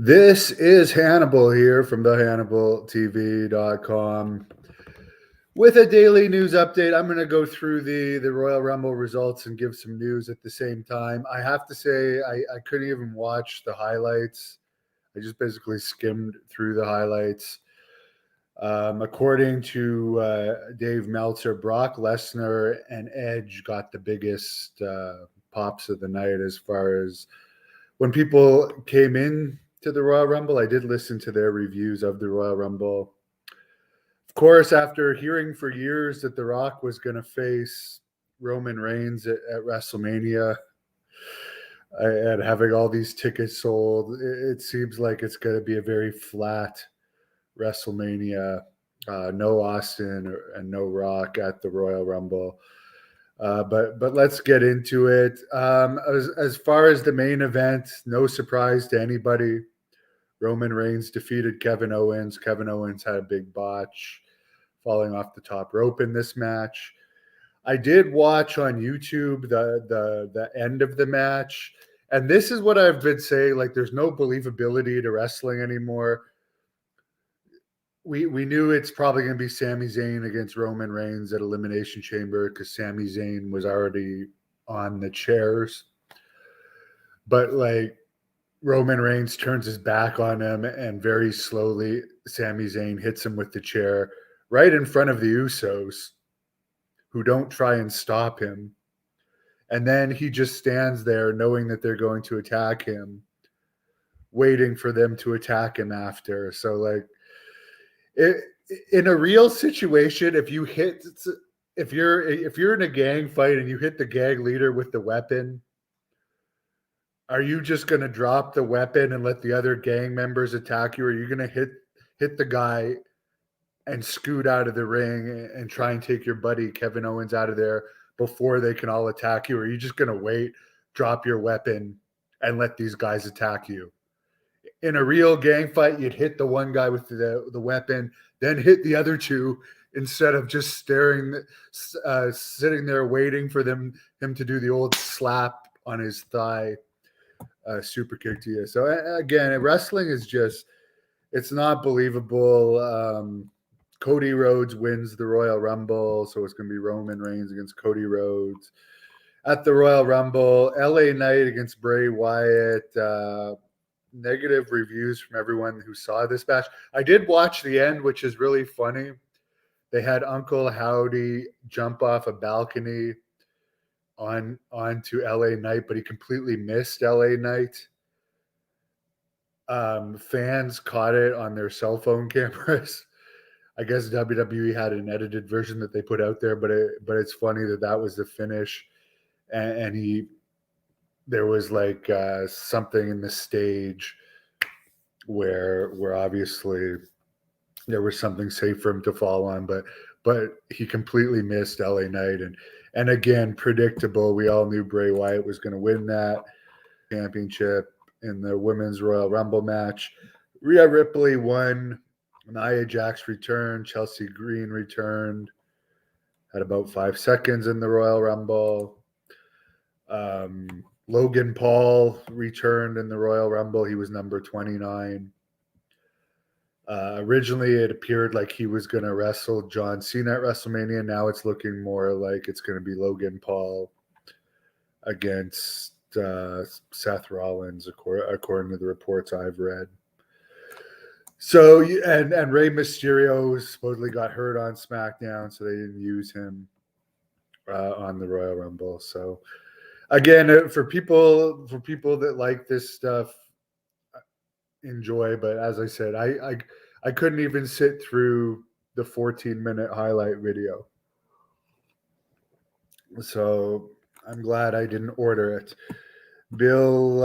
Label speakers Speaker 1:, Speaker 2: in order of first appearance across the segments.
Speaker 1: This is Hannibal here from the HannibalTV.com with a daily news update. I'm going to go through the Royal Rumble results and give some news at the same time. I have to say, I couldn't even watch the highlights. I just basically skimmed through the highlights. According to Dave Meltzer, Brock Lesnar and Edge got the biggest pops of the night as far as when people came in to the Royal Rumble. I did listen to their reviews of the Royal Rumble. Of course, after hearing for years that The Rock was going to face Roman Reigns at WrestleMania and having all these tickets sold, it seems like it's going to be a very flat WrestleMania. No Austin and no Rock at the Royal Rumble. But let's get into it. As far as the main event, no surprise to anybody. Roman Reigns defeated Kevin Owens. Kevin Owens had a big botch, falling off the top rope in this match. I did watch on YouTube the end of the match, and this is what I've been saying. Like, there's no believability to wrestling anymore. We knew it's probably going to be Sami Zayn against Roman Reigns at Elimination Chamber because Sami Zayn was already on the chairs. But like, Roman Reigns turns his back on him, and very slowly Sami Zayn hits him with the chair right in front of the Usos, who don't try and stop him. And then he just stands there knowing that they're going to attack him, waiting for them to attack him after. So like, in a real situation, if you're in a gang fight and you hit the gang leader with the weapon, are you just going to drop the weapon and let the other gang members attack you? Or are you going to hit the guy and scoot out of the ring and try and take your buddy Kevin Owens out of there before they can all attack you? Or are you just going to wait, drop your weapon, and let these guys attack you? In a real gang fight, you'd hit the one guy with the weapon, then hit the other two instead of just sitting there waiting for him to do the old slap on his thigh. Super kick to you. So again, wrestling is it's not believable. Cody Rhodes wins the Royal Rumble, so it's going to be Roman Reigns against Cody Rhodes at the Royal Rumble. LA Knight against Bray Wyatt. Negative reviews from everyone who saw this match. I did watch the end, which is really funny. They had Uncle Howdy jump off a balcony onto LA Knight, but he completely missed LA Knight. Fans caught it on their cell phone cameras. I guess WWE had an edited version that they put out there, but it's funny that was the finish, and there was like something in the stage where obviously there was something safe for him to fall on, but he completely missed LA Knight, and again, predictable. We all knew Bray Wyatt was going to win that championship in the Women's Royal Rumble match. Rhea Ripley won. Nia Jax returned. Chelsea Green returned. Had about 5 seconds in the Royal Rumble. Logan Paul returned in the Royal Rumble. He was number 29. Originally, it appeared like he was going to wrestle John Cena at WrestleMania. Now it's looking more like it's going to be Logan Paul against Seth Rollins, according to the reports I've read. So, and Rey Mysterio supposedly got hurt on SmackDown, so they didn't use him on the Royal Rumble. So, again, for people that like this stuff, enjoy. But as I said, I couldn't even sit through the 14-minute highlight video. So I'm glad I didn't order it. Bill,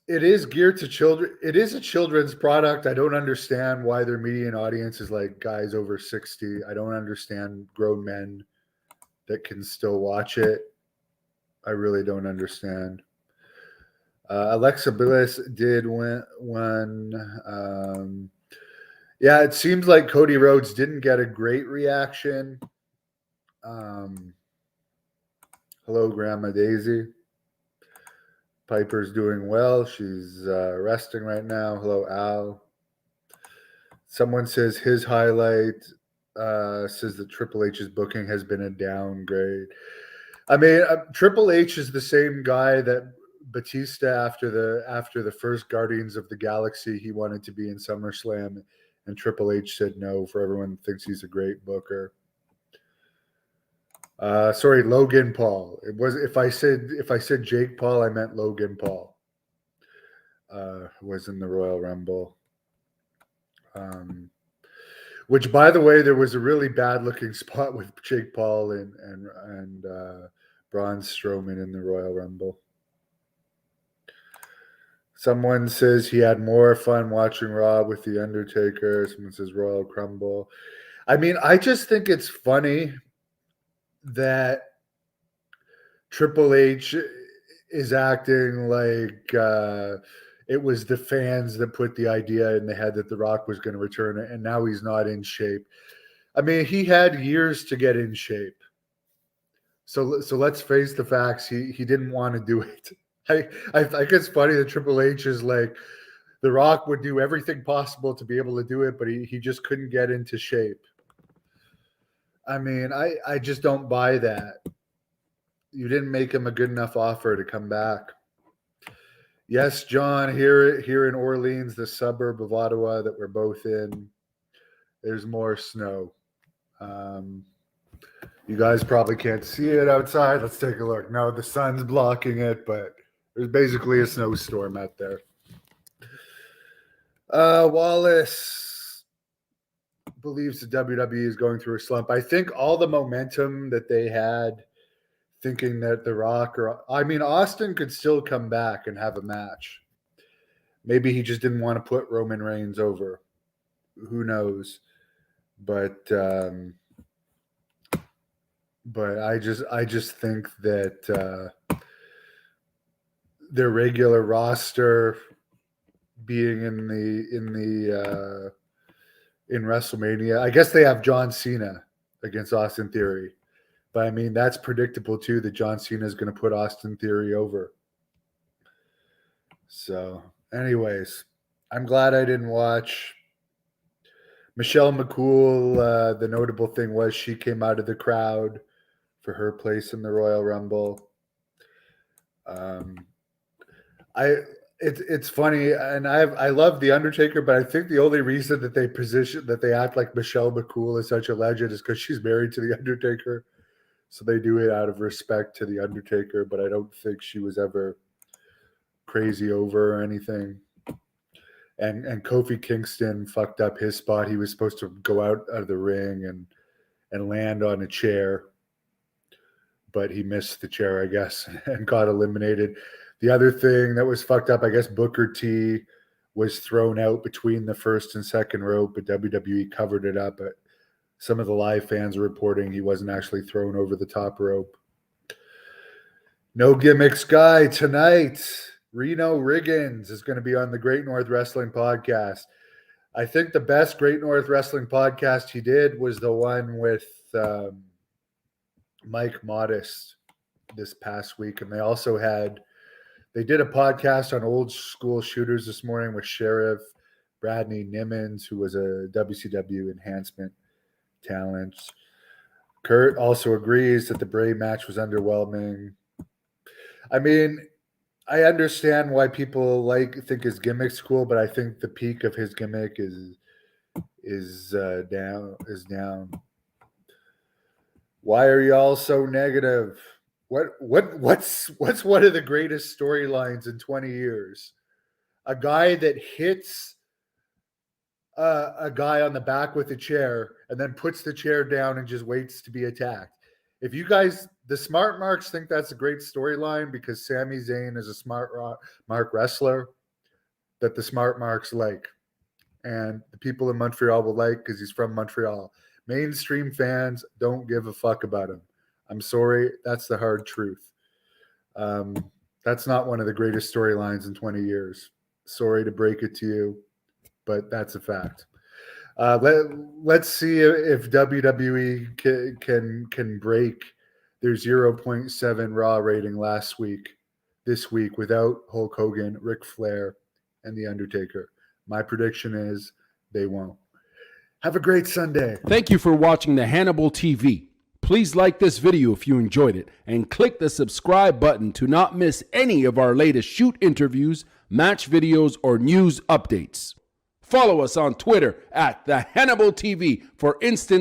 Speaker 1: it is geared to children. It is a children's product. I don't understand why their median audience is like guys over 60. I don't understand grown men that can still watch it. I really don't understand. Alexa Bliss did win. Yeah, it seems like Cody Rhodes didn't get a great reaction. Hello, Grandma Daisy. Piper's doing well. She's resting right now. Hello, Al. Someone says his highlight says that Triple H's booking has been a downgrade. I mean, Triple H is the same guy that Batista after the first Guardians of the Galaxy, he wanted to be in SummerSlam, and Triple H said no. For everyone thinks he's a great booker. Sorry, Logan Paul. It was if I said Jake Paul, I meant Logan Paul. Was in the Royal Rumble. Which, by the way, there was a really bad looking spot with Jake Paul and Braun Strowman in the Royal Rumble. Someone says he had more fun watching Raw with The Undertaker. Someone says Royal Rumble. I mean, I just think it's funny that Triple H is acting like it was the fans that put the idea in the head that The Rock was going to return, and now he's not in shape. I mean, he had years to get in shape. So let's face the facts. He didn't want to do it. I think it's funny that Triple H is like, The Rock would do everything possible to be able to do it, but he just couldn't get into shape. I mean, I just don't buy that. You didn't make him a good enough offer to come back. Yes, John, here in Orleans, the suburb of Ottawa that we're both in, there's more snow. You guys probably can't see it outside. Let's take a look. No, the sun's blocking it, but there's basically a snowstorm out there. Wallace believes the WWE is going through a slump. I think all the momentum that they had, thinking that The Rock Austin could still come back and have a match. Maybe he just didn't want to put Roman Reigns over. Who knows? But I just think that their regular roster being in WrestleMania, I guess they have John Cena against Austin Theory. But I mean, that's predictable too, that John Cena is going to put Austin Theory over. So, anyways, I'm glad I didn't watch. Michelle McCool, the notable thing was she came out of the crowd for her place in the Royal Rumble. It's funny, and I love The Undertaker, but I think the only reason that they act like Michelle McCool is such a legend is because she's married to The Undertaker. So they do it out of respect to The Undertaker, but I don't think she was ever crazy over or anything. And Kofi Kingston fucked up his spot. He was supposed to go out of the ring and land on a chair, but he missed the chair, I guess, and got eliminated. The other thing that was fucked up, I guess Booker T was thrown out between the first and second rope, but WWE covered it up. But some of the live fans are reporting he wasn't actually thrown over the top rope. No Gimmicks guy tonight. Reno Riggins is going to be on the Great North Wrestling Podcast. I think the best Great North Wrestling podcast he did was the one with Mike Modest this past week. And they did a podcast on old school shooters this morning with Sheriff Bradley Nimmons, who was a WCW enhancement talent. Kurt also agrees that the Bray match was underwhelming. I mean, I understand why people think his gimmick's cool, but I think the peak of his gimmick is down. Why are y'all so negative? What's one of the greatest storylines in 20 years? A guy that hits a guy on the back with a chair and then puts the chair down and just waits to be attacked. If you guys, the smart marks, think that's a great storyline because Sami Zayn is a smart mark wrestler that the smart marks like. And the people in Montreal will like because he's from Montreal. Mainstream fans don't give a fuck about him. I'm sorry. That's the hard truth. That's not one of the greatest storylines in 20 years. Sorry to break it to you, but that's a fact. Let's see if WWE can break their 0.7 Raw rating last week this week without Hulk Hogan, Ric Flair, and The Undertaker. My prediction is they won't. Have a great Sunday.
Speaker 2: Thank you for watching the Hannibal TV. Please like this video if you enjoyed it and click the subscribe button to not miss any of our latest shoot interviews, match videos, or news updates. Follow us on Twitter at the Hannibal TV for instant